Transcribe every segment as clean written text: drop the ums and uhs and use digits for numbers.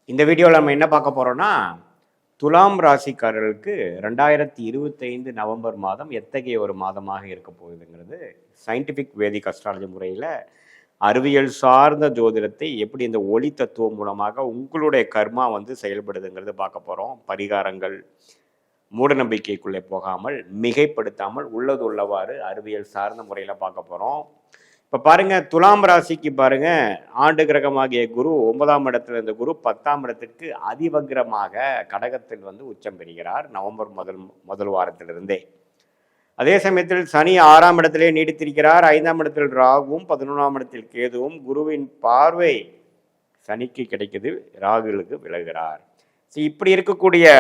இந்த வீடியோவில் நம்ம என்ன பார்க்க போகிறோம்னா, துலாம் ராசிக்காரர்களுக்கு 2025 நவம்பர் மாதம் எத்தகைய ஒரு மாதமாக இருக்க போகுதுங்கிறது சயின்டிஃபிக் வேதிக் அஸ்ட்ராலஜி முறையில் அறிவியல் சார்ந்த ஜோதிடத்தை எப்படி இந்த ஒளி தத்துவம் மூலமாக உங்களுடைய கர்மா செயல்படுதுங்கிறது பார்க்க போகிறோம். பரிகாரங்கள், மூடநம்பிக்கைக்குள்ளே போகாமல், மிகைப்படுத்தாமல் உள்ளது உள்ளவாறு அறிவியல் சார்ந்த முறையில் பார்க்க போகிறோம். இப்போ பாருங்க, துலாம் ராசிக்கு பாருங்க, ஆண்டு கிரகமாகிய குரு 9ஆம் இடத்துல இருந்த குரு 10ஆம் இடத்திற்கு அதிவக்ரமாக கடகத்தில் உச்சம் பெறுகிறார் நவம்பர் முதல் வாரத்திலிருந்தே. அதே சமயத்தில் சனி 6ஆம் இடத்திலே நீடித்திருக்கிறார். 5ஆம் இடத்தில் ராகுவும் 11ஆம் இடத்தில் கேதுவும். குருவின் பார்வை சனிக்கு கிடைக்குது, ராகுலுக்கு விலகிறார். இப்படி இருக்கக்கூடிய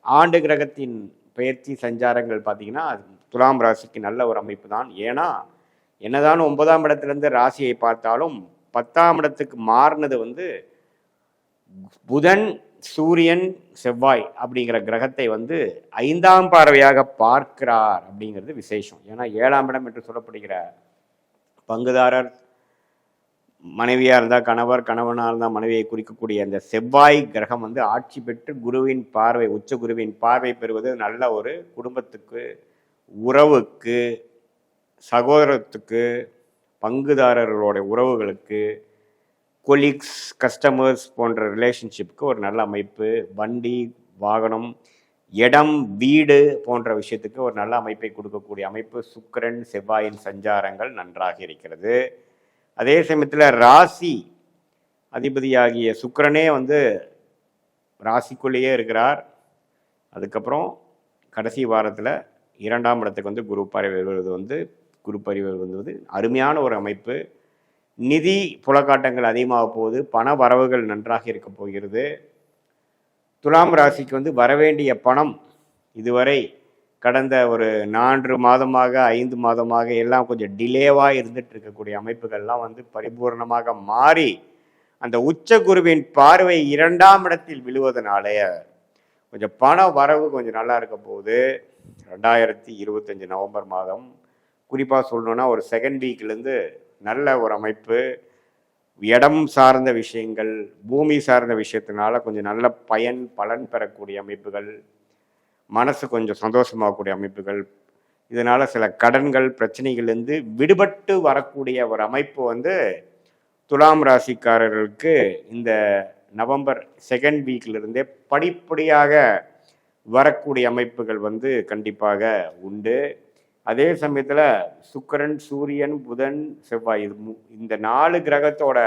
ஆண்டு கிரகத்தின் பயிற்சி சஞ்சாரங்கள் பார்த்தீங்கன்னா துலாம் ராசிக்கு நல்ல ஒரு அமைப்பு தான். ஏன்னா என்னதான் 9ஆம் இடத்திலிருந்து ராசியை பார்த்தாலும் 10ஆம் இடத்துக்கு மாறினது புதன், சூரியன், செவ்வாய் அப்படிங்கிற கிரகத்தை 5ஆம் பார்வையாக பார்க்கிறார் அப்படிங்கிறது விசேஷம். ஏன்னா 7ஆம் இடம் என்று சொல்லப்படுகிற பங்குதாரர், மனைவியாக இருந்தால் கணவர், கணவனாக இருந்தால் மனைவியை குறிக்கக்கூடிய அந்த செவ்வாய் கிரகம் ஆட்சி பெற்று குருவின் பார்வை, உச்ச குருவின் பார்வை பெறுவது நல்ல ஒரு குடும்பத்துக்கு, உறவுக்கு, சகோதரத்துக்கு, பங்குதாரர்களோட உறவுகளுக்கு, கொலீக்ஸ், கஸ்டமர்ஸ் போன்ற ரிலேஷன்ஷிப்புக்கு ஒரு நல்ல அமைப்பு. வண்டி, வாகனம், இடம், வீடு போன்ற விஷயத்துக்கு ஒரு நல்ல அமைப்பை கொடுக்கக்கூடிய அமைப்பு. சுக்கிரன், செவ்வாயின் சஞ்சாரங்கள் நன்றாக இருக்கிறது. அதே சமயத்தில் ராசி அதிபதியாகிய சுக்கிரனே ராசிக்குள்ளேயே இருக்கிறார். அதுக்கப்புறம் கடைசி வாரத்தில் 2ஆம் இடத்துக்கு குரு பார்வை வருவது குரு பார்வை வருவது அருமையான ஒரு அமைப்பு. நிதி புலக்காட்டங்கள் அதிகமாக போகுது, பண வரவுகள் நன்றாக இருக்க போகிறது. துலாம் ராசிக்கு வரவேண்டிய பணம் இதுவரை கடந்த ஒரு 4 மாதமாக 5 மாதமாக எல்லாம் கொஞ்சம் டிலேவாக இருந்துட்டு இருக்கக்கூடிய அமைப்புகள்லாம் பரிபூர்ணமாக மாறி அந்த உச்ச குருவின் பார்வை 2ஆம் இடத்தில் விழுவதனாலே கொஞ்சம் பண வரவு கொஞ்சம் நல்லா இருக்க போகுது. 2025 நவம்பர் மாதம் குறிப்பாக சொல்லணுன்னா ஒரு செகண்ட் வீக்லேருந்து நல்ல ஒரு அமைப்பு. இடம் சார்ந்த விஷயங்கள், பூமி சார்ந்த விஷயத்தினால கொஞ்சம் நல்ல பலன் பெறக்கூடிய அமைப்புகள், மனசு கொஞ்சம் சந்தோஷமாகக்கூடிய அமைப்புகள், இதனால் சில கடன்கள் பிரச்சனைகள்லேருந்து விடுபட்டு வரக்கூடிய ஒரு அமைப்பு துலாம் ராசிக்காரர்களுக்கு இந்த நவம்பர் செகண்ட் வீக்லேருந்தே படிப்படியாக வரக்கூடிய அமைப்புகள் கண்டிப்பாக உண்டு. அதே சமயத்தில் சுக்கிரன், சூரியன், புதன், செவ்வாய் இந்த 4 கிரகத்தோட